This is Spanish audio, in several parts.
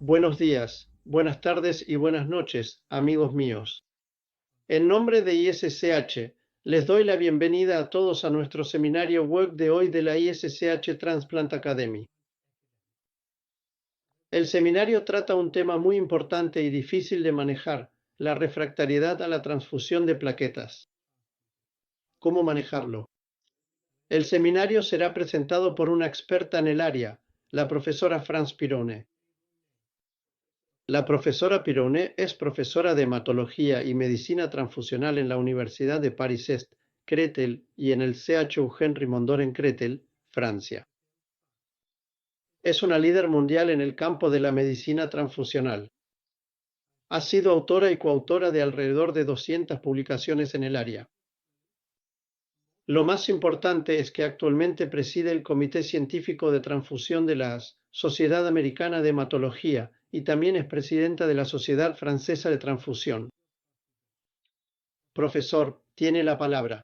Buenos días, buenas tardes y buenas noches, amigos míos. En nombre de ISCH, les doy la bienvenida a todos a nuestro seminario web de hoy de la ISCH Transplant Academy. El seminario trata un tema muy importante y difícil de manejar, la refractariedad a la transfusión de plaquetas. ¿Cómo manejarlo? El seminario será presentado por una experta en el área, la profesora Franz Pirone. La profesora Pirone es profesora de hematología y medicina transfusional en la Universidad de Paris-Est, Cretel y en el CHU Henri Mondor en Cretel, Francia. Es una líder mundial en el campo de la medicina transfusional. Ha sido autora y coautora de alrededor de 200 publicaciones en el área. Lo más importante es que actualmente preside el Comité Científico de Transfusión de la Sociedad Americana de Hematología y también es presidenta de la Sociedad Francesa de Transfusión. Profesor, tiene la palabra.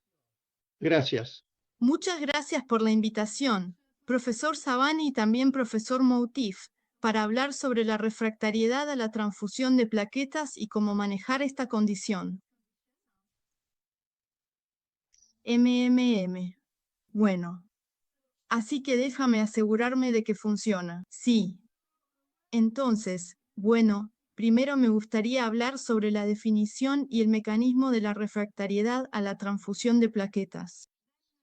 Gracias. Muchas gracias por la invitación, profesor Savani y también profesor Moutif, para hablar sobre la refractariedad a la transfusión de plaquetas y cómo manejar esta condición. Bueno, así que déjame asegurarme de que funciona. Sí. Entonces, primero me gustaría hablar sobre la definición y el mecanismo de la refractariedad a la transfusión de plaquetas.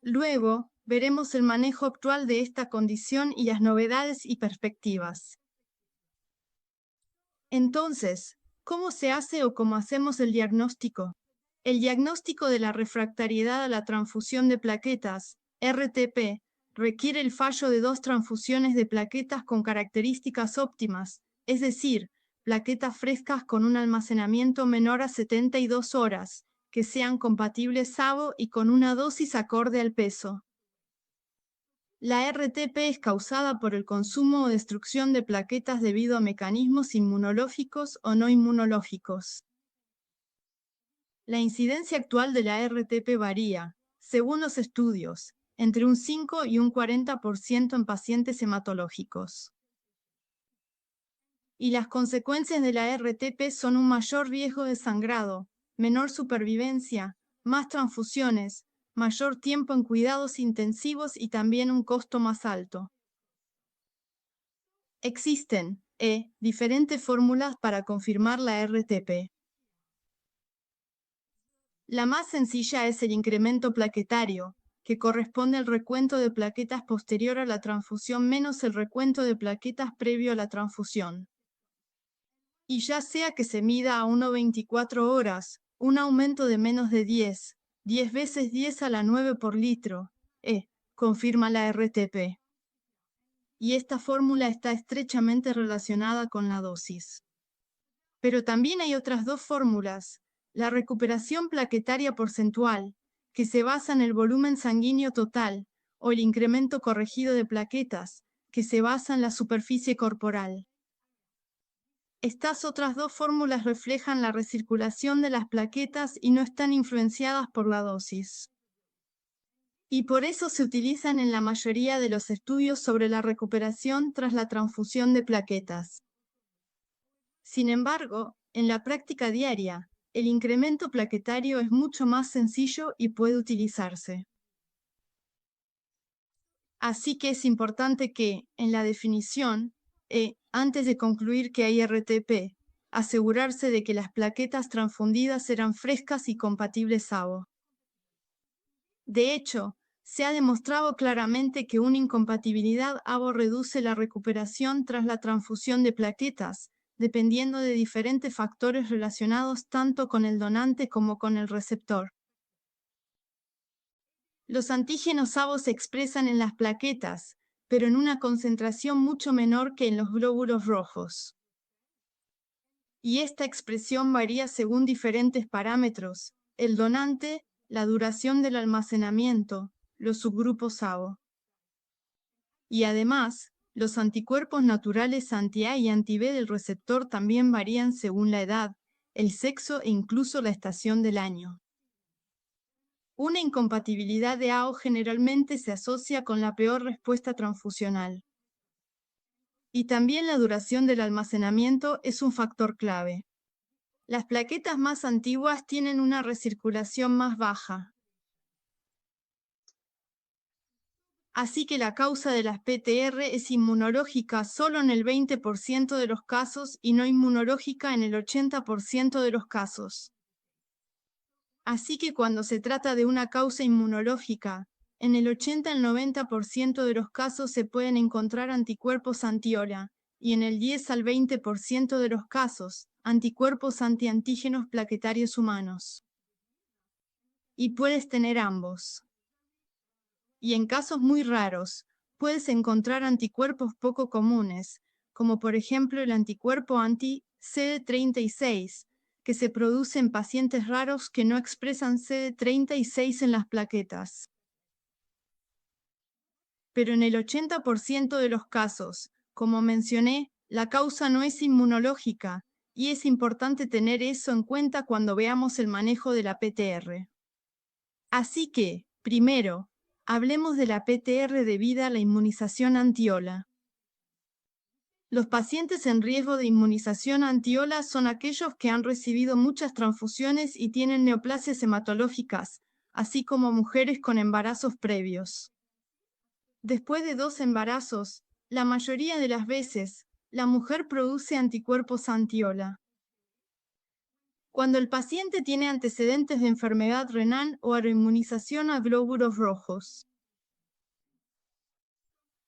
Luego, veremos el manejo actual de esta condición y las novedades y perspectivas. Entonces, ¿cómo se hace o cómo hacemos el diagnóstico? El diagnóstico de la refractariedad a la transfusión de plaquetas, RTP, requiere el fallo de 2 transfusiones de plaquetas con características óptimas, es decir, plaquetas frescas con un almacenamiento menor a 72 horas, que sean compatibles SAVO y con una dosis acorde al peso. La RTP es causada por el consumo o destrucción de plaquetas debido a mecanismos inmunológicos o no inmunológicos. La incidencia actual de la RTP varía, según los estudios, entre un 5 y un 40% en pacientes hematológicos. Y las consecuencias de la RTP son un mayor riesgo de sangrado, menor supervivencia, más transfusiones, mayor tiempo en cuidados intensivos y también un costo más alto. Existen, diferentes fórmulas para confirmar la RTP. La más sencilla es el incremento plaquetario, que corresponde al recuento de plaquetas posterior a la transfusión menos el recuento de plaquetas previo a la transfusión. Y ya sea que se mida a 1,24 horas, un aumento de menos de 10 veces 10 a la 9 por litro, confirma la RTP. Y esta fórmula está estrechamente relacionada con la dosis. Pero también hay otras dos fórmulas, la recuperación plaquetaria porcentual, que se basa en el volumen sanguíneo total, o el incremento corregido de plaquetas, que se basa en la superficie corporal. Estas otras dos fórmulas reflejan la recirculación de las plaquetas y no están influenciadas por la dosis. Y por eso se utilizan en la mayoría de los estudios sobre la recuperación tras la transfusión de plaquetas. Sin embargo, en la práctica diaria, el incremento plaquetario es mucho más sencillo y puede utilizarse. Así que es importante que, en la definición, antes de concluir que hay RTP, asegurarse de que las plaquetas transfundidas eran frescas y compatibles SAVO. De hecho, se ha demostrado claramente que una incompatibilidad AVO reduce la recuperación tras la transfusión de plaquetas, dependiendo de diferentes factores relacionados tanto con el donante como con el receptor. Los antígenos AVO se expresan en las plaquetas, pero en una concentración mucho menor que en los glóbulos rojos. Y esta expresión varía según diferentes parámetros: el donante, la duración del almacenamiento, los subgrupos AVO. Y además, los anticuerpos naturales anti-A y anti-B del receptor también varían según la edad, el sexo e incluso la estación del año. Una incompatibilidad de AO generalmente se asocia con la peor respuesta transfusional. Y también la duración del almacenamiento es un factor clave. Las plaquetas más antiguas tienen una recirculación más baja. Así que la causa de las PTR es inmunológica solo en el 20% de los casos y no inmunológica en el 80% de los casos. Así que cuando se trata de una causa inmunológica, en el 80 al 90% de los casos se pueden encontrar anticuerpos anti-HOLA, y en el 10 al 20% de los casos, anticuerpos antiantígenos plaquetarios humanos. Y puedes tener ambos. Y en casos muy raros, puedes encontrar anticuerpos poco comunes, como por ejemplo el anticuerpo anti-CD36, que se produce en pacientes raros que no expresan CD36 en las plaquetas. Pero en el 80% de los casos, como mencioné, la causa no es inmunológica, y es importante tener eso en cuenta cuando veamos el manejo de la PTR. Así que, primero, hablemos de la PTR debida a la inmunización anti-HOLA. Los pacientes en riesgo de inmunización anti-HOLA son aquellos que han recibido muchas transfusiones y tienen neoplasias hematológicas, así como mujeres con embarazos previos. Después de 2 embarazos, la mayoría de las veces, la mujer produce anticuerpos anti-HOLA. Cuando el paciente tiene antecedentes de enfermedad renal o autoinmunización a glóbulos rojos.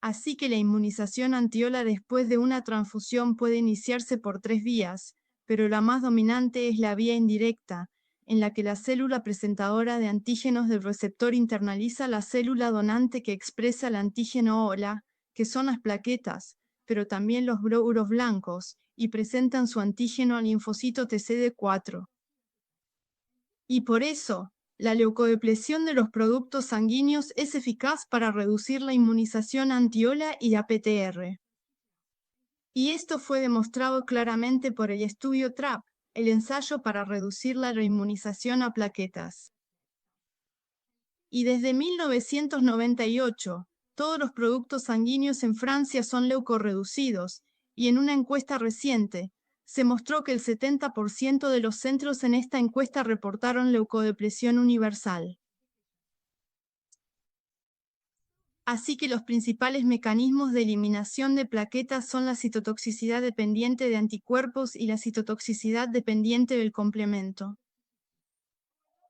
Así que la inmunización anti-HOLA después de una transfusión puede iniciarse por 3 vías, pero la más dominante es la vía indirecta, en la que la célula presentadora de antígenos del receptor internaliza la célula donante que expresa el antígeno HOLA, que son las plaquetas, pero también los glóbulos blancos, y presentan su antígeno al linfocito TCD4. Y por eso, la leucodepresión de los productos sanguíneos es eficaz para reducir la inmunización anti-HOLA y la PTR. Y esto fue demostrado claramente por el estudio TRAP, el ensayo para reducir la reinmunización a plaquetas. Y desde 1998, todos los productos sanguíneos en Francia son leucorreducidos, y en una encuesta reciente, se mostró que el 70% de los centros en esta encuesta reportaron leucodepresión universal. Así que los principales mecanismos de eliminación de plaquetas son la citotoxicidad dependiente de anticuerpos y la citotoxicidad dependiente del complemento.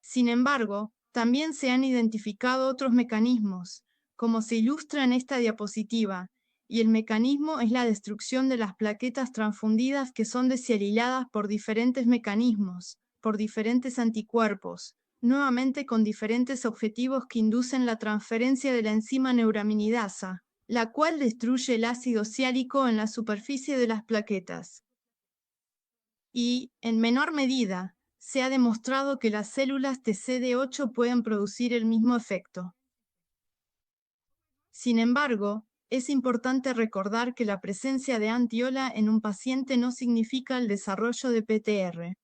Sin embargo, también se han identificado otros mecanismos, como se ilustra en esta diapositiva, y el mecanismo es la destrucción de las plaquetas transfundidas que son deshialiladas por diferentes mecanismos, por diferentes anticuerpos, nuevamente con diferentes objetivos que inducen la transferencia de la enzima neuraminidasa, la cual destruye el ácido siálico en la superficie de las plaquetas. Y, en menor medida, se ha demostrado que las células TCD8 pueden producir el mismo efecto. Sin embargo, es importante recordar que la presencia de anti-HOLA en un paciente no significa el desarrollo de PTR.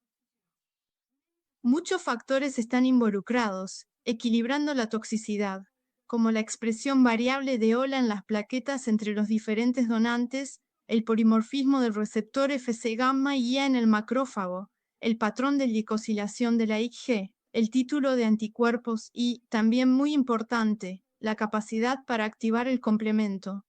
Muchos factores están involucrados, equilibrando la toxicidad, como la expresión variable de HOLA en las plaquetas entre los diferentes donantes, el polimorfismo del receptor Fc gamma y IA en el macrófago, el patrón de glicosilación de la Ig, el título de anticuerpos y, también muy importante, la capacidad para activar el complemento.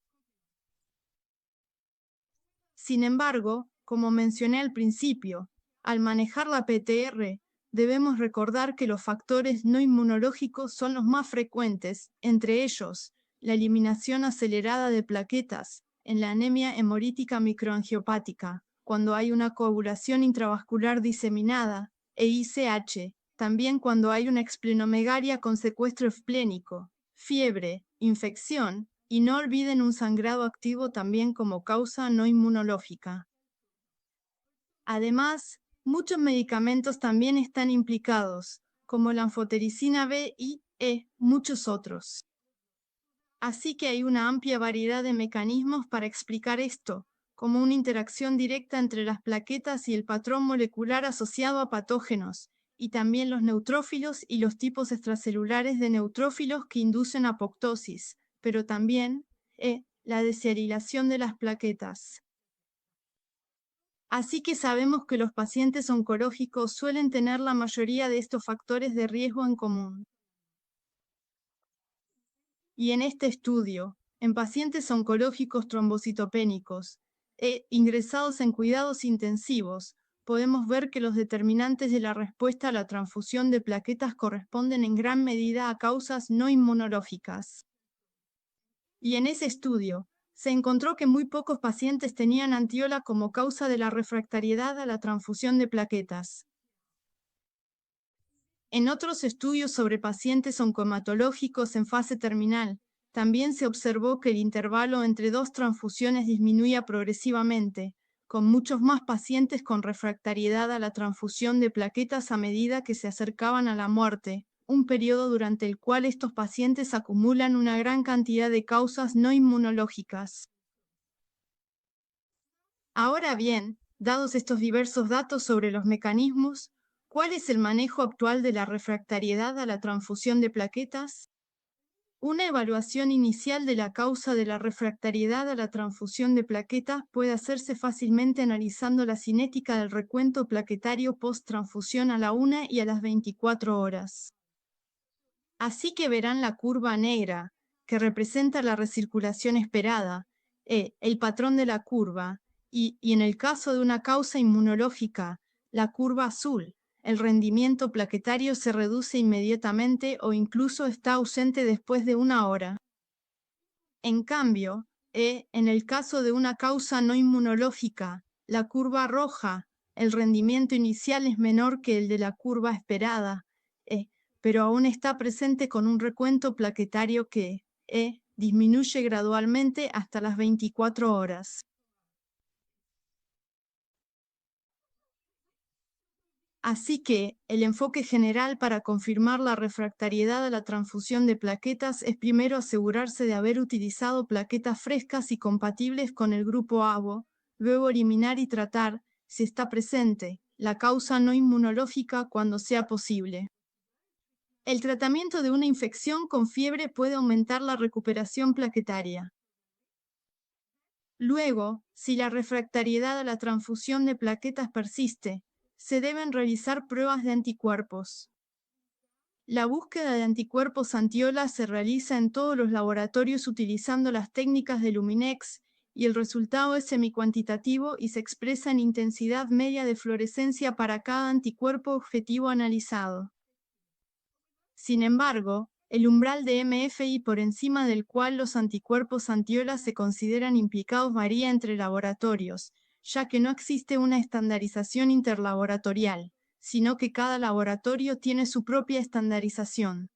Sin embargo, como mencioné al principio, al manejar la PTR, debemos recordar que los factores no inmunológicos son los más frecuentes, entre ellos, la eliminación acelerada de plaquetas, en la anemia hemolítica microangiopática, cuando hay una coagulación intravascular diseminada, e ICH, también cuando hay una esplenomegalia con secuestro esplénico, fiebre, infección, y no olviden un sangrado activo también como causa no inmunológica. Además, muchos medicamentos también están implicados, como la anfotericina B y muchos otros. Así que hay una amplia variedad de mecanismos para explicar esto, como una interacción directa entre las plaquetas y el patrón molecular asociado a patógenos, y también los neutrófilos y los tipos extracelulares de neutrófilos que inducen apoptosis, pero también la deshidratación de las plaquetas. Así que sabemos que los pacientes oncológicos suelen tener la mayoría de estos factores de riesgo en común. Y en este estudio, en pacientes oncológicos trombocitopénicos ingresados en cuidados intensivos, podemos ver que los determinantes de la respuesta a la transfusión de plaquetas corresponden en gran medida a causas no inmunológicas. Y en ese estudio, se encontró que muy pocos pacientes tenían antiola como causa de la refractariedad a la transfusión de plaquetas. En otros estudios sobre pacientes oncohematológicos en fase terminal, también se observó que el intervalo entre dos transfusiones disminuía progresivamente, con muchos más pacientes con refractariedad a la transfusión de plaquetas a medida que se acercaban a la muerte, un periodo durante el cual estos pacientes acumulan una gran cantidad de causas no inmunológicas. Ahora bien, dados estos diversos datos sobre los mecanismos, ¿cuál es el manejo actual de la refractariedad a la transfusión de plaquetas? Una evaluación inicial de la causa de la refractariedad a la transfusión de plaquetas puede hacerse fácilmente analizando la cinética del recuento plaquetario post-transfusión a la 1 y a las 24 horas. Así que verán la curva negra, que representa la recirculación esperada, el patrón de la curva, y en el caso de una causa inmunológica, la curva azul. El rendimiento plaquetario se reduce inmediatamente o incluso está ausente después de 1 hora. En cambio, en el caso de una causa no inmunológica, la curva roja, el rendimiento inicial es menor que el de la curva esperada, pero aún está presente con un recuento plaquetario que disminuye gradualmente hasta las 24 horas. Así que, el enfoque general para confirmar la refractariedad a la transfusión de plaquetas es primero asegurarse de haber utilizado plaquetas frescas y compatibles con el grupo ABO, luego eliminar y tratar, si está presente, la causa no inmunológica cuando sea posible. El tratamiento de una infección con fiebre puede aumentar la recuperación plaquetaria. Luego, si la refractariedad a la transfusión de plaquetas persiste, se deben realizar pruebas de anticuerpos. La búsqueda de anticuerpos antiola se realiza en todos los laboratorios utilizando las técnicas de Luminex y el resultado es semicuantitativo y se expresa en intensidad media de fluorescencia para cada anticuerpo objetivo analizado. Sin embargo, el umbral de MFI por encima del cual los anticuerpos antiola se consideran implicados varía entre laboratorios, ya que no existe una estandarización interlaboratorial, sino que cada laboratorio tiene su propia estandarización.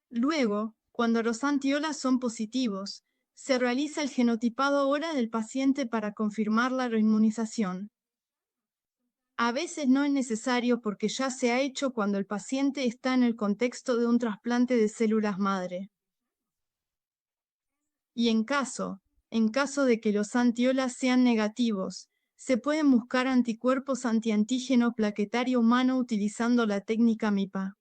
Luego, cuando los antiolas son positivos, se realiza el genotipado ahora del paciente para confirmar la reinmunización. A veces no es necesario porque ya se ha hecho cuando el paciente está en el contexto de un trasplante de células madre. Y en caso de que los antiolas sean negativos, se pueden buscar anticuerpos antiantígeno plaquetario humano utilizando la técnica MIPA.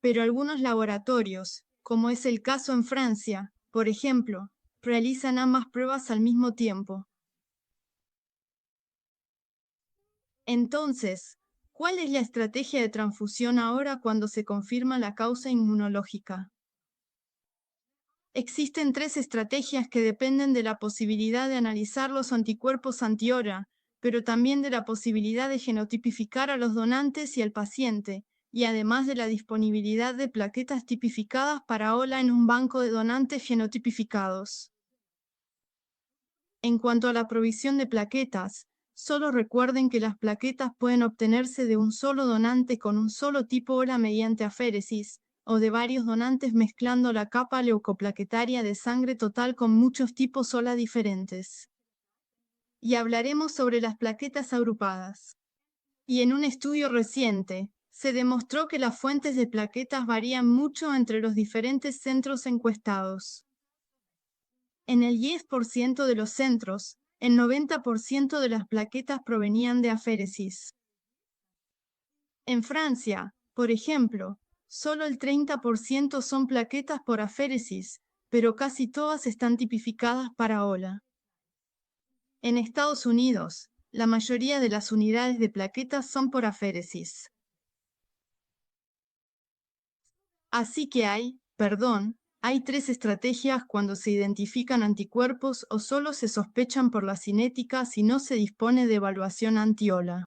Pero algunos laboratorios, como es el caso en Francia, por ejemplo, realizan ambas pruebas al mismo tiempo. Entonces, ¿cuál es la estrategia de transfusión ahora cuando se confirma la causa inmunológica? Existen 3 estrategias que dependen de la posibilidad de analizar los anticuerpos anti-HORA, pero también de la posibilidad de genotipificar a los donantes y al paciente, y además de la disponibilidad de plaquetas tipificadas para HOLA en un banco de donantes genotipificados. En cuanto a la provisión de plaquetas, solo recuerden que las plaquetas pueden obtenerse de un solo donante con un solo tipo HOLA mediante aféresis, o de varios donantes mezclando la capa leucoplaquetaria de sangre total con muchos tipos HOLA diferentes. Y hablaremos sobre las plaquetas agrupadas. Y en un estudio reciente, se demostró que las fuentes de plaquetas varían mucho entre los diferentes centros encuestados. En el 10% de los centros, el 90% de las plaquetas provenían de aféresis. En Francia, por ejemplo, Solo el 30% son plaquetas por aféresis, pero casi todas están tipificadas para OLA. En Estados Unidos, la mayoría de las unidades de plaquetas son por aféresis. Así que hay 3 estrategias cuando se identifican anticuerpos o solo se sospechan por la cinética si no se dispone de evaluación anti-OLA.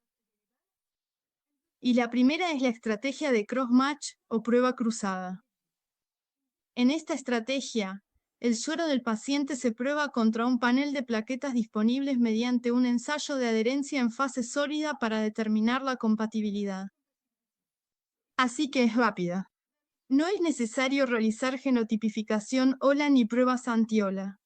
Y la primera es la estrategia de cross-match o prueba cruzada. En esta estrategia, el suero del paciente se prueba contra un panel de plaquetas disponibles mediante un ensayo de adherencia en fase sólida para determinar la compatibilidad. Así que es rápida. No es necesario realizar genotipificación OLA ni pruebas anti-OLA.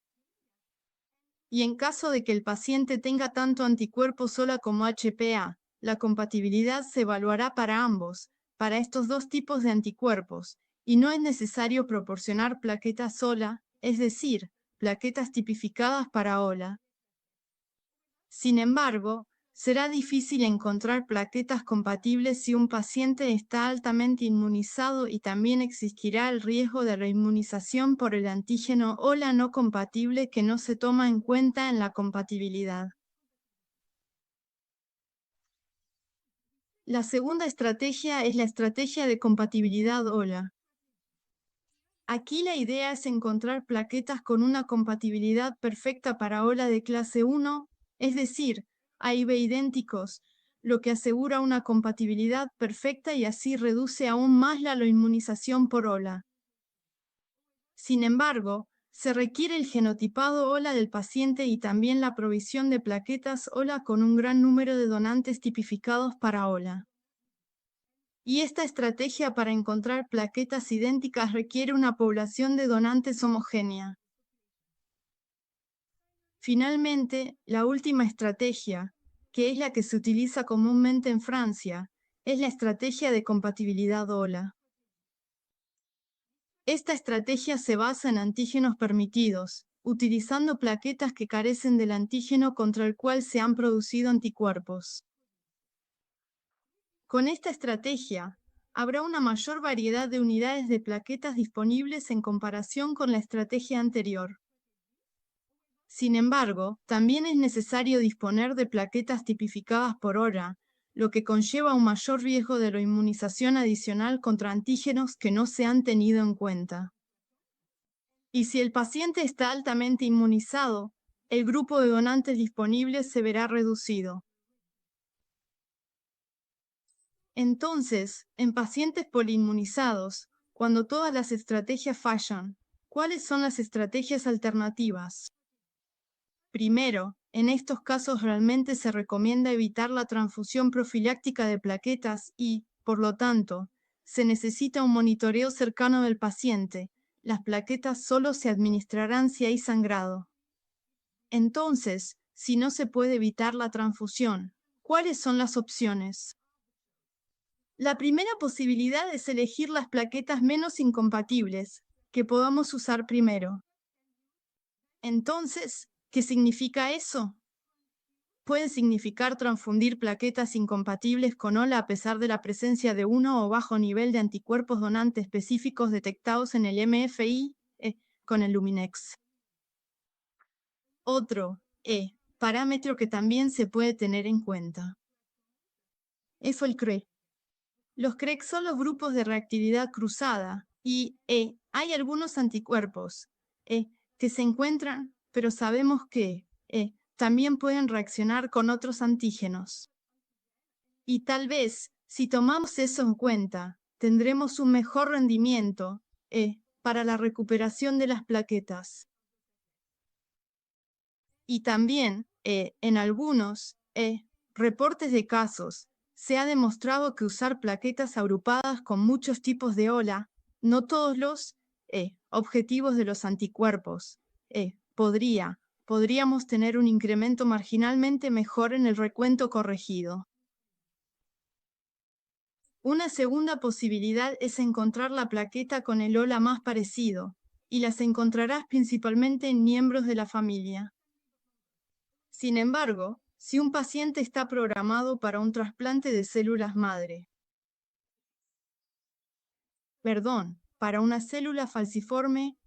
Y en caso de que el paciente tenga tanto anticuerpos OLA como HPA, la compatibilidad se evaluará para ambos, para estos dos tipos de anticuerpos, y no es necesario proporcionar plaquetas OLA, es decir, plaquetas tipificadas para OLA. Sin embargo, será difícil encontrar plaquetas compatibles si un paciente está altamente inmunizado y también existirá el riesgo de reinmunización por el antígeno OLA no compatible que no se toma en cuenta en la compatibilidad. La segunda estrategia es la estrategia de compatibilidad OLA. Aquí la idea es encontrar plaquetas con una compatibilidad perfecta para OLA de clase 1, es decir, A y B idénticos, lo que asegura una compatibilidad perfecta y así reduce aún más la inmunización por OLA. Sin embargo, se requiere el genotipado OLA del paciente y también la provisión de plaquetas OLA con un gran número de donantes tipificados para OLA. Y esta estrategia para encontrar plaquetas idénticas requiere una población de donantes homogénea. Finalmente, la última estrategia, que es la que se utiliza comúnmente en Francia, es la estrategia de compatibilidad OLA. Esta estrategia se basa en antígenos permitidos, utilizando plaquetas que carecen del antígeno contra el cual se han producido anticuerpos. Con esta estrategia, habrá una mayor variedad de unidades de plaquetas disponibles en comparación con la estrategia anterior. Sin embargo, también es necesario disponer de plaquetas tipificadas por OLA, lo que conlleva un mayor riesgo de inmunización adicional contra antígenos que no se han tenido en cuenta. Y si el paciente está altamente inmunizado, el grupo de donantes disponibles se verá reducido. Entonces, en pacientes poliinmunizados, cuando todas las estrategias fallan, ¿cuáles son las estrategias alternativas? Primero, en estos casos realmente se recomienda evitar la transfusión profiláctica de plaquetas y, por lo tanto, se necesita un monitoreo cercano del paciente. Las plaquetas solo se administrarán si hay sangrado. Entonces, si no se puede evitar la transfusión, ¿cuáles son las opciones? La primera posibilidad es elegir las plaquetas menos incompatibles, que podamos usar primero. Entonces, ¿qué significa eso? Puede significar transfundir plaquetas incompatibles con OLA a pesar de la presencia de uno o bajo nivel de anticuerpos donantes específicos detectados en el MFI con el Luminex. Otro parámetro que también se puede tener en cuenta es el CRE. Los CREC son los grupos de reactividad cruzada y hay algunos anticuerpos que se encuentran, pero sabemos que también pueden reaccionar con otros antígenos. Y tal vez, si tomamos eso en cuenta, tendremos un mejor rendimiento para la recuperación de las plaquetas. Y también, en algunos reportes de casos, se ha demostrado que usar plaquetas agrupadas con muchos tipos de OLA, no todos los objetivos de los anticuerpos, podríamos tener un incremento marginalmente mejor en el recuento corregido. Una segunda posibilidad es encontrar la plaqueta con el OLA más parecido, y las encontrarás principalmente en miembros de la familia. Sin embargo, si un paciente está programado para un trasplante de células madre, para una célula falciforme,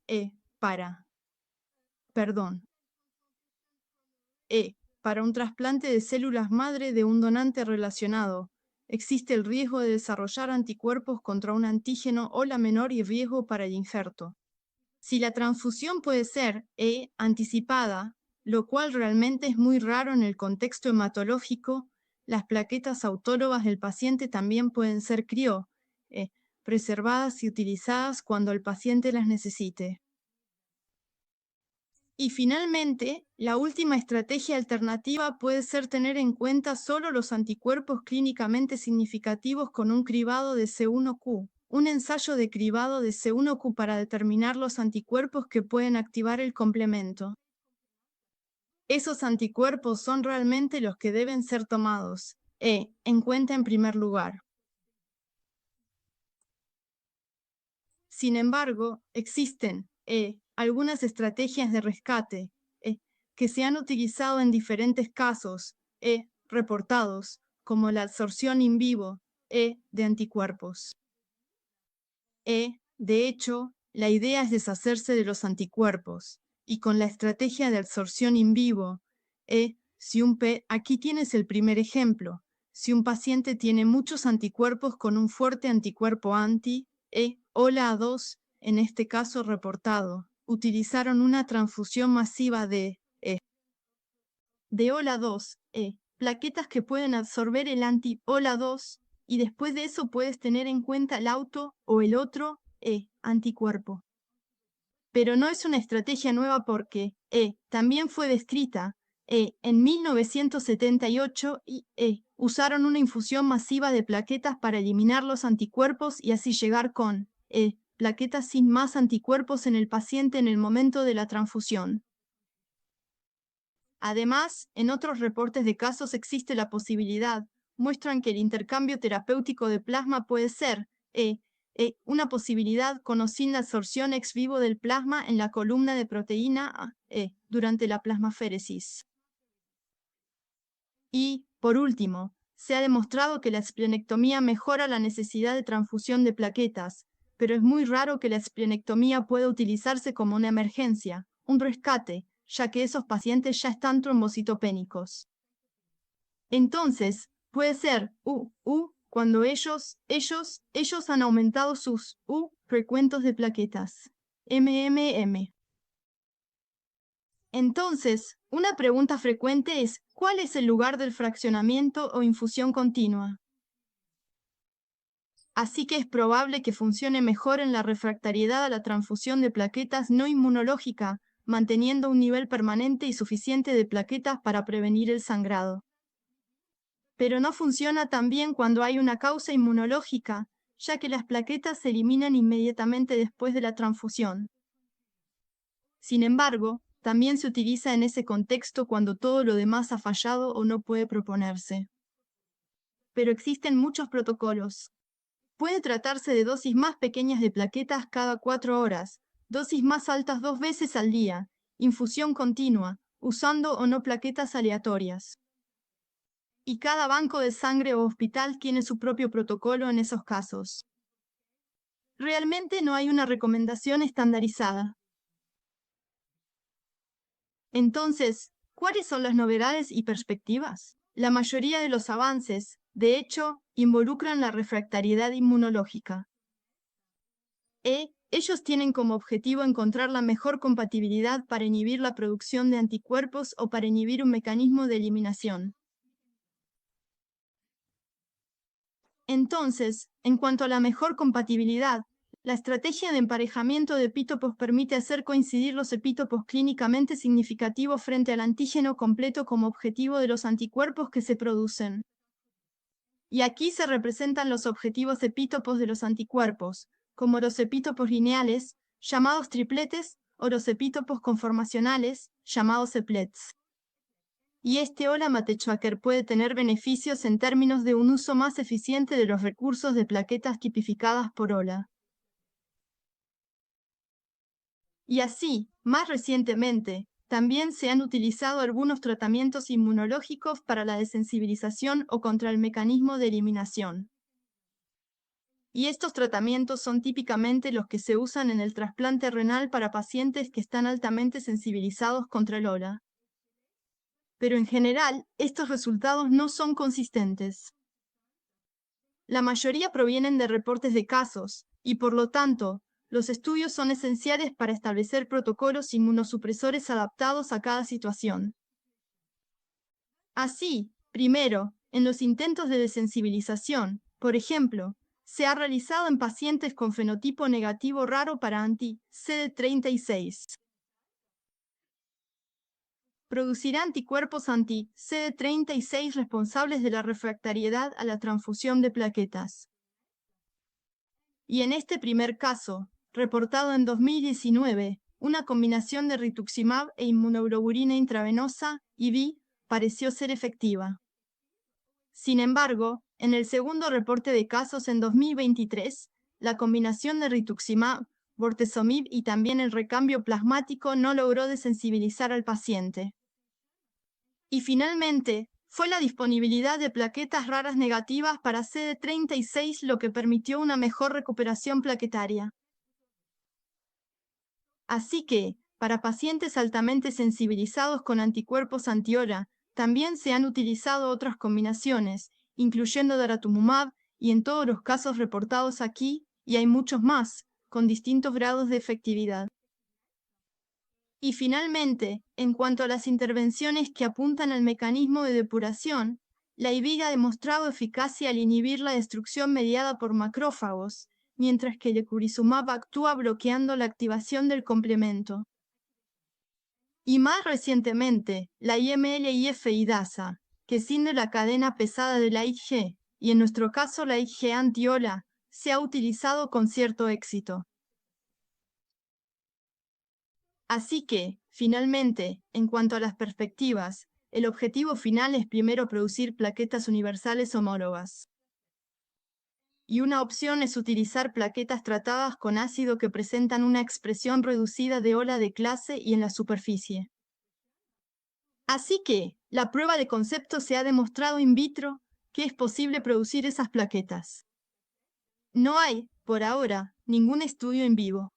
para un trasplante de células madre de un donante relacionado, existe el riesgo de desarrollar anticuerpos contra un antígeno o la menor y riesgo para el injerto. Si la transfusión puede ser anticipada, lo cual realmente es muy raro en el contexto hematológico, las plaquetas autólogas del paciente también pueden ser preservadas y utilizadas cuando el paciente las necesite. Y finalmente, la última estrategia alternativa puede ser tener en cuenta solo los anticuerpos clínicamente significativos con un cribado de C1Q, un ensayo de cribado de C1Q para determinar los anticuerpos que pueden activar el complemento. Esos anticuerpos son realmente los que deben ser tomados en cuenta en primer lugar. Sin embargo, existen algunas estrategias de rescate que se han utilizado en diferentes casos reportados, como la absorción in vivo de anticuerpos. De hecho, la idea es deshacerse de los anticuerpos, y con la estrategia de absorción in vivo, aquí tienes el primer ejemplo. Si un paciente tiene muchos anticuerpos con un fuerte anticuerpo HOLA-A2, en este caso reportado, utilizaron una transfusión masiva de HOLA-2, plaquetas que pueden absorber el anti-HOLA-2, y después de eso puedes tener en cuenta el auto o el otro anticuerpo. Pero no es una estrategia nueva porque también fue descrita en 1978 y usaron una infusión masiva de plaquetas para eliminar los anticuerpos y así llegar con plaquetas sin más anticuerpos en el paciente en el momento de la transfusión. Además, en otros reportes de casos existe la posibilidad, muestran que el intercambio terapéutico de plasma puede ser una posibilidad con o sin la absorción ex vivo del plasma en la columna de proteína durante la plasmaféresis. Y, por último, se ha demostrado que la esplenectomía mejora la necesidad de transfusión de plaquetas, pero es muy raro que la esplenectomía pueda utilizarse como una emergencia, un rescate, ya que esos pacientes ya están trombocitopénicos. Entonces, puede ser cuando ellos han aumentado sus recuentos de plaquetas. MMM. Entonces, una pregunta frecuente es, ¿cuál es el lugar del fraccionamiento o infusión continua? Así que es probable que funcione mejor en la refractariedad a la transfusión de plaquetas no inmunológica, manteniendo un nivel permanente y suficiente de plaquetas para prevenir el sangrado. Pero no funciona tan bien cuando hay una causa inmunológica, ya que las plaquetas se eliminan inmediatamente después de la transfusión. Sin embargo, también se utiliza en ese contexto cuando todo lo demás ha fallado o no puede proponerse. Pero existen muchos protocolos. Puede tratarse de dosis más pequeñas de plaquetas cada 4 horas, dosis más altas 2 veces al día, infusión continua, usando o no plaquetas aleatorias. Y cada banco de sangre o hospital tiene su propio protocolo en esos casos. Realmente no hay una recomendación estandarizada. Entonces, ¿cuáles son las novedades y perspectivas? La mayoría de los avances, de hecho, involucran la refractariedad inmunológica. Ellos tienen como objetivo encontrar la mejor compatibilidad para inhibir la producción de anticuerpos o para inhibir un mecanismo de eliminación. Entonces, en cuanto a la mejor compatibilidad, la estrategia de emparejamiento de epítopos permite hacer coincidir los epítopos clínicamente significativos frente al antígeno completo como objetivo de los anticuerpos que se producen. Y aquí se representan los objetivos epítopos de los anticuerpos, como los epítopos lineales, llamados tripletes, o los epítopos conformacionales, llamados eplets. Y este Hola Matechwaker puede tener beneficios en términos de un uso más eficiente de los recursos de plaquetas tipificadas por Hola. Y así, más recientemente, también se han utilizado algunos tratamientos inmunológicos para la desensibilización o contra el mecanismo de eliminación. Y estos tratamientos son típicamente los que se usan en el trasplante renal para pacientes que están altamente sensibilizados contra el OLA. Pero en general, estos resultados no son consistentes. La mayoría provienen de reportes de casos, y por lo tanto, los estudios son esenciales para establecer protocolos inmunosupresores adaptados a cada situación. Así, primero, en los intentos de desensibilización, por ejemplo, se ha realizado en pacientes con fenotipo negativo raro para anti-CD36. Producirá anticuerpos anti-CD36 responsables de la refractariedad a la transfusión de plaquetas. Y en este primer caso, reportado en 2019, una combinación de rituximab e inmunoglobulina intravenosa, IV, pareció ser efectiva. Sin embargo, en el segundo reporte de casos en 2023, la combinación de rituximab, bortezomib y también el recambio plasmático no logró desensibilizar al paciente. Y finalmente, fue la disponibilidad de plaquetas raras negativas para CD36 lo que permitió una mejor recuperación plaquetaria. Así que, para pacientes altamente sensibilizados con anticuerpos anti-OLA, también se han utilizado otras combinaciones, incluyendo daratumumab, y en todos los casos reportados aquí, y hay muchos más, con distintos grados de efectividad. Y finalmente, en cuanto a las intervenciones que apuntan al mecanismo de depuración, la IVIG ha demostrado eficacia al inhibir la destrucción mediada por macrófagos, mientras que el lecurizumab actúa bloqueando la activación del complemento. Y más recientemente, la IML-IF-IDASA, que ciñe la cadena pesada de la IG, y en nuestro caso la IG anti-OLA, se ha utilizado con cierto éxito. Así que, finalmente, en cuanto a las perspectivas, el objetivo final es primero producir plaquetas universales homólogas. Y una opción es utilizar plaquetas tratadas con ácido que presentan una expresión reducida de ola de clase y en la superficie. Así que, la prueba de concepto se ha demostrado in vitro que es posible producir esas plaquetas. No hay, por ahora, ningún estudio en vivo.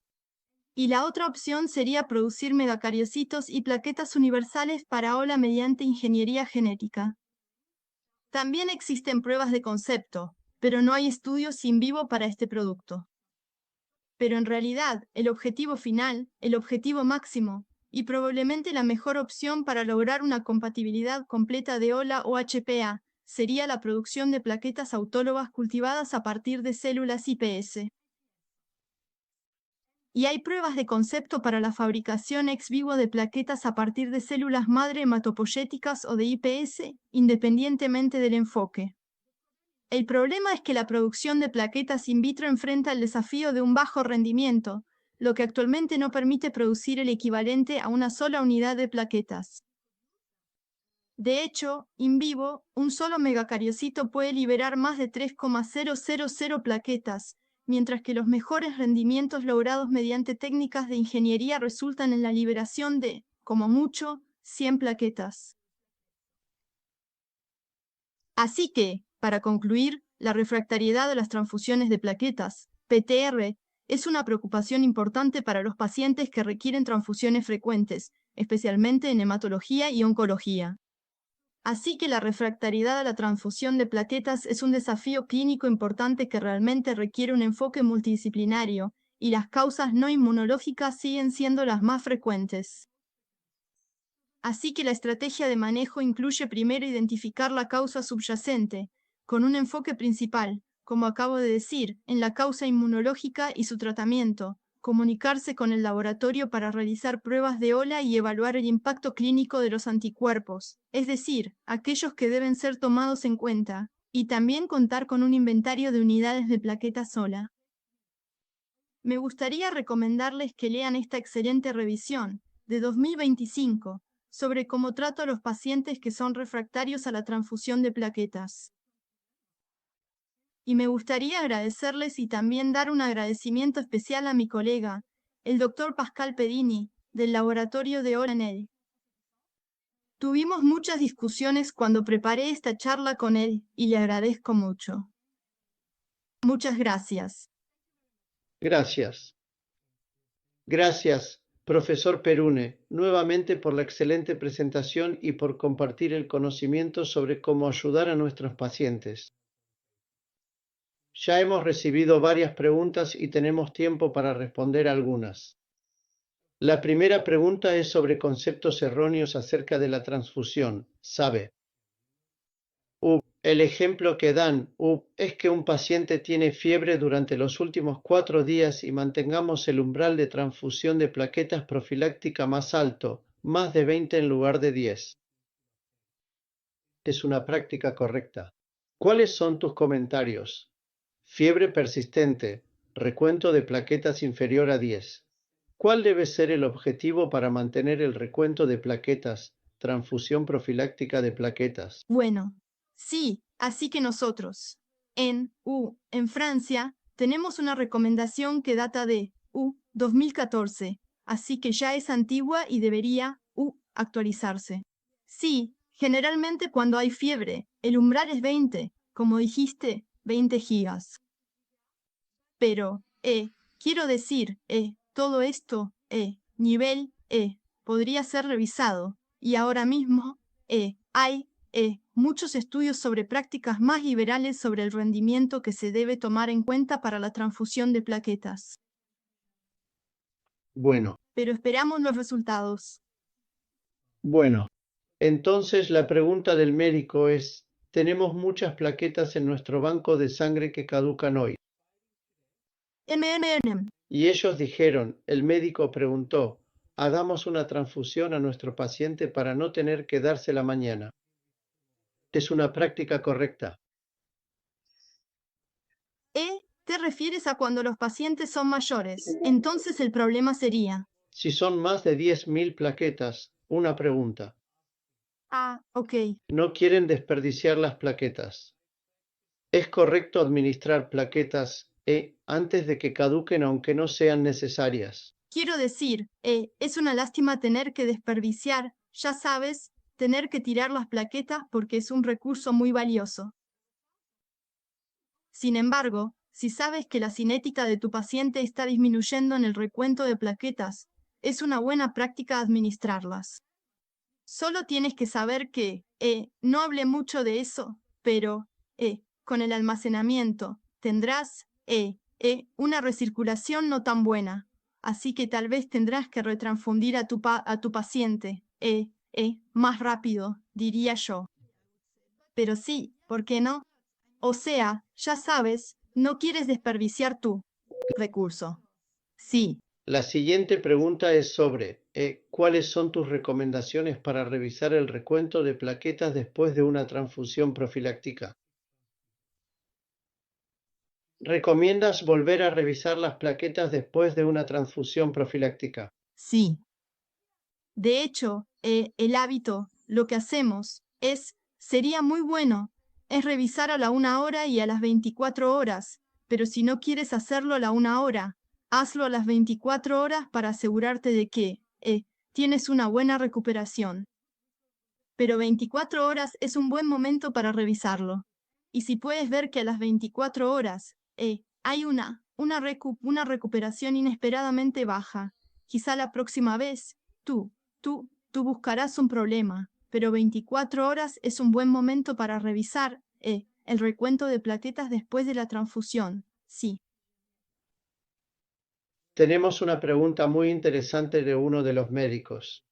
Y la otra opción sería producir megacariocitos y plaquetas universales para OLA mediante ingeniería genética. También existen pruebas de concepto, pero no hay estudios in vivo para este producto. Pero en realidad, el objetivo final, el objetivo máximo, y probablemente la mejor opción para lograr una compatibilidad completa de OLA o HPA, sería la producción de plaquetas autólogas cultivadas a partir de células iPS. Y hay pruebas de concepto para la fabricación ex vivo de plaquetas a partir de células madre hematopoyéticas o de iPS, independientemente del enfoque. El problema es que la producción de plaquetas in vitro enfrenta el desafío de un bajo rendimiento, lo que actualmente no permite producir el equivalente a una sola unidad de plaquetas. De hecho, in vivo, un solo megacariocito puede liberar más de 3,000 plaquetas, mientras que los mejores rendimientos logrados mediante técnicas de ingeniería resultan en la liberación de, como mucho, 100 plaquetas. Así que, para concluir, la refractariedad de las transfusiones de plaquetas, PTR, es una preocupación importante para los pacientes que requieren transfusiones frecuentes, especialmente en hematología y oncología. Así que la refractariedad a la transfusión de plaquetas es un desafío clínico importante que realmente requiere un enfoque multidisciplinario, y las causas no inmunológicas siguen siendo las más frecuentes. Así que la estrategia de manejo incluye primero identificar la causa subyacente, con un enfoque principal, como acabo de decir, en la causa inmunológica y su tratamiento, comunicarse con el laboratorio para realizar pruebas de OLA y evaluar el impacto clínico de los anticuerpos, es decir, aquellos que deben ser tomados en cuenta, y también contar con un inventario de unidades de plaquetas OLA. Me gustaría recomendarles que lean esta excelente revisión, de 2025, sobre cómo trato a los pacientes que son refractarios a la transfusión de plaquetas. Y me gustaría agradecerles y también dar un agradecimiento especial a mi colega, el Dr. Pascal Pedini, del laboratorio de OLA. Tuvimos muchas discusiones cuando preparé esta charla con él y le agradezco mucho. Muchas gracias. Gracias. Gracias, profesor Perune, nuevamente por la excelente presentación y por compartir el conocimiento sobre cómo ayudar a nuestros pacientes. Ya hemos recibido varias preguntas y tenemos tiempo para responder algunas. La primera pregunta es sobre conceptos erróneos acerca de la transfusión. ¿Sabe? El ejemplo que dan es que un paciente tiene fiebre durante los últimos 4 días y mantengamos el umbral de transfusión de plaquetas profiláctica más alto, más de 20 en lugar de 10. Es una práctica correcta. ¿Cuáles son tus comentarios? Fiebre persistente, recuento de plaquetas inferior a 10. ¿Cuál debe ser el objetivo para mantener el recuento de plaquetas, transfusión profiláctica de plaquetas? Bueno, sí, así que nosotros, en Francia, tenemos una recomendación que data de 2014, así que ya es antigua y debería actualizarse. Sí, generalmente cuando hay fiebre, el umbral es 20, como dijiste, 20 gigas. Pero, quiero decir, todo esto, nivel, podría ser revisado, y ahora mismo, hay muchos estudios sobre prácticas más liberales sobre el rendimiento que se debe tomar en cuenta para la transfusión de plaquetas. Bueno, Pero esperamos los resultados. Entonces la pregunta del médico es, tenemos muchas plaquetas en nuestro banco de sangre que caducan hoy. Y ellos dijeron, el médico preguntó, hagamos una transfusión a nuestro paciente para no tener que dársela mañana. Es una práctica correcta. ¿Te refieres a cuando los pacientes son mayores? Entonces el problema sería... Si son más de 10.000 plaquetas, una pregunta. Ok. No quieren desperdiciar las plaquetas. ¿Es correcto administrar plaquetas antes de que caduquen aunque no sean necesarias? Quiero decir, es una lástima tener que desperdiciar, ya sabes, tener que tirar las plaquetas porque es un recurso muy valioso. Sin embargo, si sabes que la cinética de tu paciente está disminuyendo en el recuento de plaquetas, es una buena práctica administrarlas. Solo tienes que saber que, no hablé mucho de eso, pero, con el almacenamiento, tendrás, una recirculación no tan buena. Así que tal vez tendrás que retransfundir a tu paciente, más rápido, diría yo. Pero sí, ¿por qué no? O sea, ya sabes, no quieres desperdiciar tu recurso. Sí. La siguiente pregunta es sobre ¿cuáles son tus recomendaciones para revisar el recuento de plaquetas después de una transfusión profiláctica? ¿Recomiendas volver a revisar las plaquetas después de una transfusión profiláctica? Sí. De hecho, el hábito, lo que hacemos, sería muy bueno, es revisar a la 1 hora y a las 24 horas, pero si no quieres hacerlo a la 1 hora, hazlo a las 24 horas para asegurarte de que, tienes una buena recuperación. Pero 24 horas es un buen momento para revisarlo. Y si puedes ver que a las 24 horas, hay una recuperación inesperadamente baja, quizá la próxima vez, tú buscarás un problema, pero 24 horas es un buen momento para revisar, el recuento de plaquetas después de la transfusión, sí. Tenemos una pregunta muy interesante de uno de los médicos.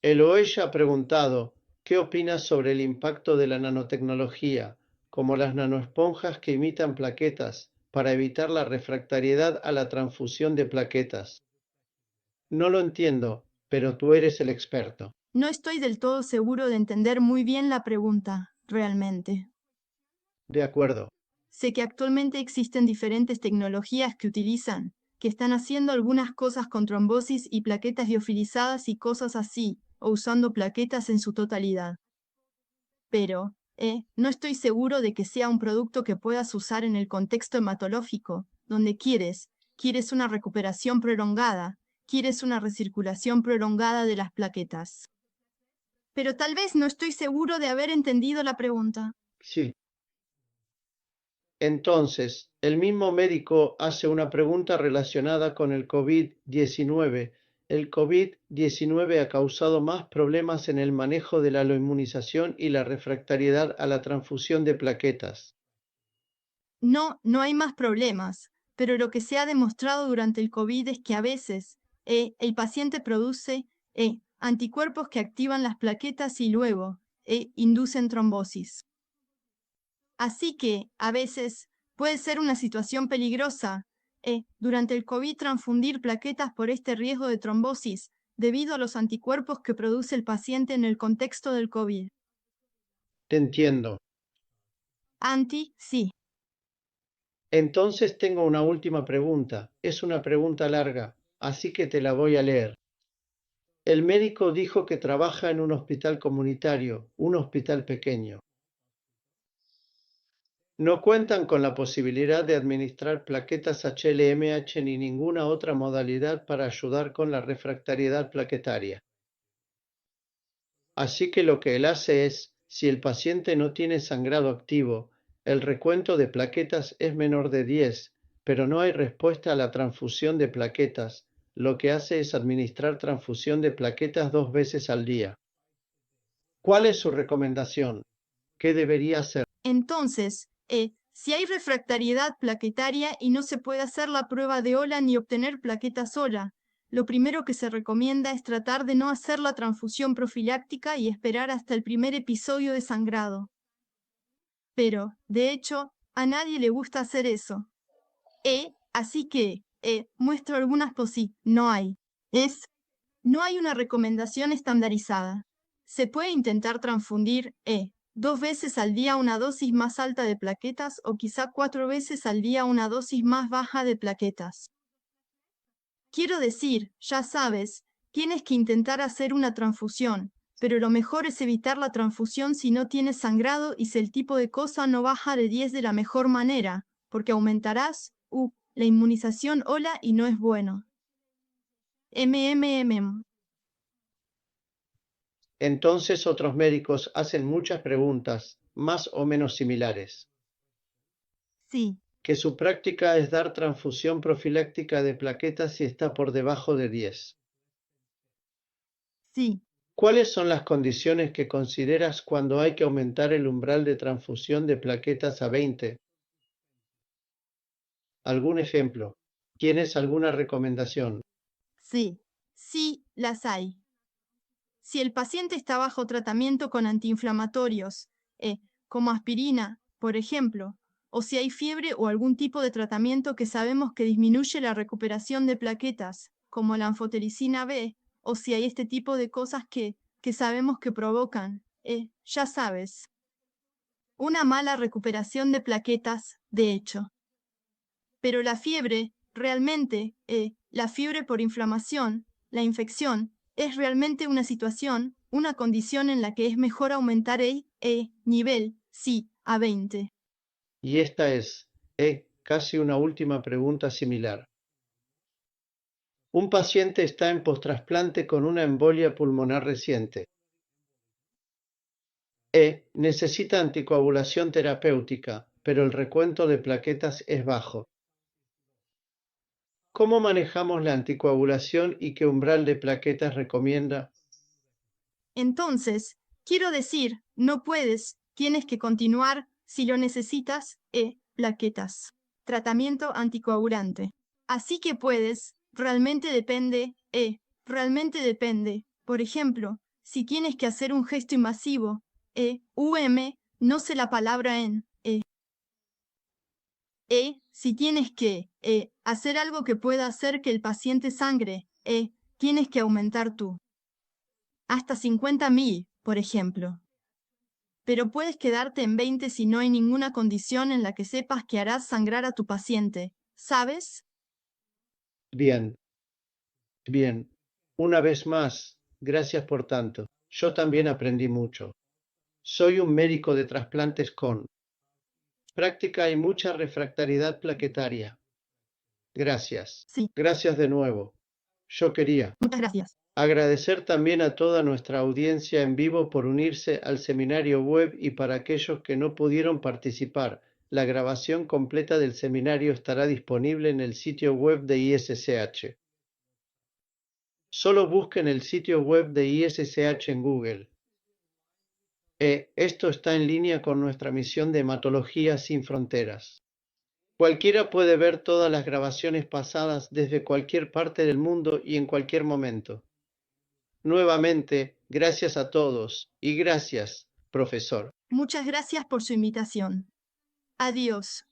Eloy ha preguntado, ¿qué opinas sobre el impacto de la nanotecnología, como las nanoesponjas que imitan plaquetas, para evitar la refractariedad a la transfusión de plaquetas? No lo entiendo, pero tú eres el experto. No estoy del todo seguro de entender muy bien la pregunta, realmente. De acuerdo. Sé que actualmente existen diferentes tecnologías que están haciendo algunas cosas con trombosis y plaquetas liofilizadas y cosas así, o usando plaquetas en su totalidad. Pero, no estoy seguro de que sea un producto que puedas usar en el contexto hematológico, donde quieres una recuperación prolongada, quieres una recirculación prolongada de las plaquetas. Pero tal vez no estoy seguro de haber entendido la pregunta. Sí. Entonces, el mismo médico hace una pregunta relacionada con el COVID-19. El COVID-19 ha causado más problemas en el manejo de la inmunización y la refractariedad a la transfusión de plaquetas. No, no hay más problemas, pero lo que se ha demostrado durante el COVID es que a veces el paciente produce anticuerpos que activan las plaquetas y luego inducen trombosis. Así que, a veces, puede ser una situación peligrosa durante el COVID transfundir plaquetas por este riesgo de trombosis debido a los anticuerpos que produce el paciente en el contexto del COVID. Te entiendo. Sí. Entonces tengo una última pregunta. Es una pregunta larga, así que te la voy a leer. El médico dijo que trabaja en un hospital comunitario, un hospital pequeño. No cuentan con la posibilidad de administrar plaquetas HLMH ni ninguna otra modalidad para ayudar con la refractariedad plaquetaria. Así que lo que él hace es, si el paciente no tiene sangrado activo, el recuento de plaquetas es menor de 10, pero no hay respuesta a la transfusión de plaquetas, lo que hace es administrar transfusión de plaquetas 2 veces al día. ¿Cuál es su recomendación? ¿Qué debería hacer? Entonces, si hay refractariedad plaquetaria y no se puede hacer la prueba de Ola ni obtener plaquetas Ola, lo primero que se recomienda es tratar de no hacer la transfusión profiláctica y esperar hasta el primer episodio de sangrado. Pero, de hecho, a nadie le gusta hacer eso. Así que, muestro algunas no hay. No hay una recomendación estandarizada. Se puede intentar transfundir 2 veces al día una dosis más alta de plaquetas o quizá 4 veces al día una dosis más baja de plaquetas. Quiero decir, ya sabes, tienes que intentar hacer una transfusión, pero lo mejor es evitar la transfusión si no tienes sangrado y si el tipo de cosa no baja de 10 de la mejor manera, porque aumentarás la inmunización Ola y no es bueno. Entonces otros médicos hacen muchas preguntas, más o menos similares. Sí. Que su práctica es dar transfusión profiláctica de plaquetas si está por debajo de 10. Sí. ¿Cuáles son las condiciones que consideras cuando hay que aumentar el umbral de transfusión de plaquetas a 20? ¿Algún ejemplo? ¿Tienes alguna recomendación? Sí, las hay. Si el paciente está bajo tratamiento con antiinflamatorios, como aspirina, por ejemplo, o si hay fiebre o algún tipo de tratamiento que sabemos que disminuye la recuperación de plaquetas, como la anfotericina B, o si hay este tipo de cosas que sabemos que provocan, ya sabes, una mala recuperación de plaquetas, de hecho. Pero la fiebre, realmente, la fiebre por inflamación, la infección, es realmente una situación, una condición en la que es mejor aumentar el nivel, sí, a 20. Y esta es, casi una última pregunta similar. Un paciente está en postrasplante con una embolia pulmonar reciente. Necesita anticoagulación terapéutica, pero el recuento de plaquetas es bajo. ¿Cómo manejamos la anticoagulación y qué umbral de plaquetas recomienda? Entonces, quiero decir, no puedes, tienes que continuar, si lo necesitas, plaquetas. Tratamiento anticoagulante. Así que puedes, realmente depende. Por ejemplo, si tienes que hacer un gesto invasivo, no sé la palabra si tienes que hacer algo que pueda hacer que el paciente sangre, tienes que aumentar tú. Hasta 50.000, por ejemplo. Pero puedes quedarte en 20 si no hay ninguna condición en la que sepas que harás sangrar a tu paciente, ¿sabes? Bien, bien. Una vez más, gracias por tanto. Yo también aprendí mucho. Soy un médico de trasplantes con práctica y mucha refractariedad plaquetaria. Gracias. Sí. Gracias de nuevo. Yo quería Muchas gracias. agradecer también a toda nuestra audiencia en vivo por unirse al seminario web y para aquellos que no pudieron participar. La grabación completa del seminario estará disponible en el sitio web de ISCH. Solo busquen el sitio web de ISCH en Google. Esto está en línea con nuestra misión de Hematología sin Fronteras. Cualquiera puede ver todas las grabaciones pasadas desde cualquier parte del mundo y en cualquier momento. Nuevamente, gracias a todos y gracias, profesor. Muchas gracias por su invitación. Adiós.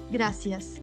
Gracias.